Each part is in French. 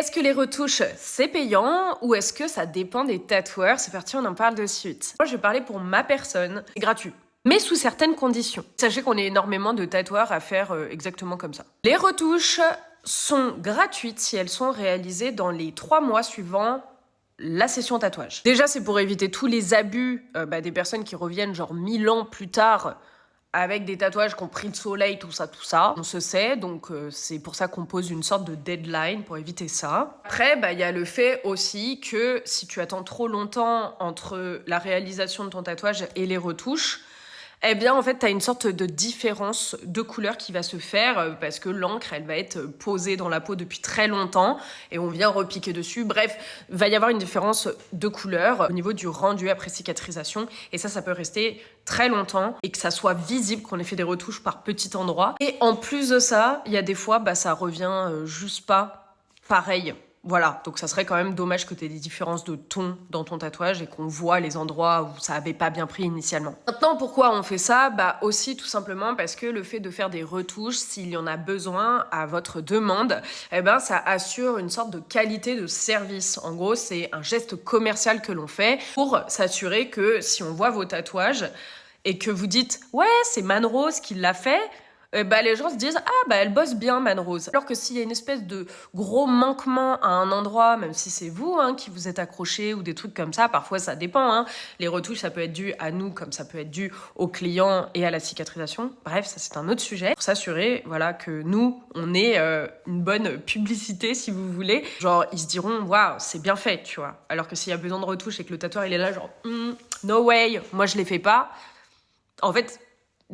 Est-ce que les retouches, c'est payant ou est-ce que ça dépend des tatoueurs? C'est parti, on en parle de suite. Moi, je vais parler pour ma personne. C'est gratuit, mais sous certaines conditions. Sachez qu'on est énormément de tatoueurs à faire exactement comme ça. Les retouches sont gratuites si elles sont réalisées dans les 3 mois suivant la session tatouage. Déjà, c'est pour éviter tous les abus des personnes qui reviennent genre 1000 ans plus tard avec des tatouages qui ont pris le soleil, tout ça. On se sait, donc c'est pour ça qu'on pose une sorte de deadline pour éviter ça. Après, il y a le fait aussi que si tu attends trop longtemps entre la réalisation de ton tatouage et les retouches, eh bien, en fait, tu as une sorte de différence de couleur qui va se faire parce que l'encre, elle va être posée dans la peau depuis très longtemps et on vient repiquer dessus. Bref, il va y avoir une différence de couleur au niveau du rendu après cicatrisation et ça peut rester très longtemps et que ça soit visible qu'on ait fait des retouches par petits endroits. Et en plus de ça, il y a des fois, ça revient juste pas pareil. Voilà, donc ça serait quand même dommage que tu aies des différences de ton dans ton tatouage et qu'on voit les endroits où ça avait pas bien pris initialement. Maintenant, pourquoi on fait ça? Aussi tout simplement parce que le fait de faire des retouches, s'il y en a besoin à votre demande, ça assure une sorte de qualité de service. En gros, c'est un geste commercial que l'on fait pour s'assurer que si on voit vos tatouages et que vous dites « Ouais, c'est Manrose qui l'a fait », les gens se disent « Ah, elle bosse bien, Manrose ». Alors que s'il y a une espèce de gros manquement à un endroit, même si c'est vous qui vous êtes accroché ou des trucs comme ça, parfois ça dépend. Les retouches, ça peut être dû à nous comme ça peut être dû au client et à la cicatrisation. Bref, ça c'est un autre sujet. Pour s'assurer que nous, on ait une bonne publicité, si vous voulez. Genre, ils se diront « Waouh, c'est bien fait », tu vois. Alors que s'il y a besoin de retouches et que le tatoueur, il est là genre « No way, moi je les fais pas », en fait,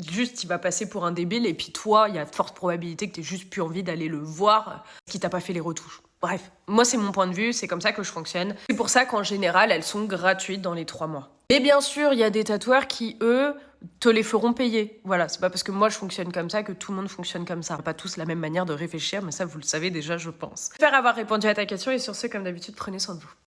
juste, il va passer pour un débile et puis toi, il y a de fortes probabilités que tu juste plus envie d'aller le voir qui t'a pas fait les retouches. Bref, moi c'est mon point de vue, c'est comme ça que je fonctionne. C'est pour ça qu'en général, elles sont gratuites dans les 3 mois. Et bien sûr, il y a des tatoueurs qui, eux, te les feront payer. Voilà, c'est pas parce que moi je fonctionne comme ça que tout le monde fonctionne comme ça. On n'a pas tous la même manière de réfléchir, mais ça vous le savez déjà, je pense. J'espère avoir répondu à ta question et sur ce, comme d'habitude, prenez soin de vous.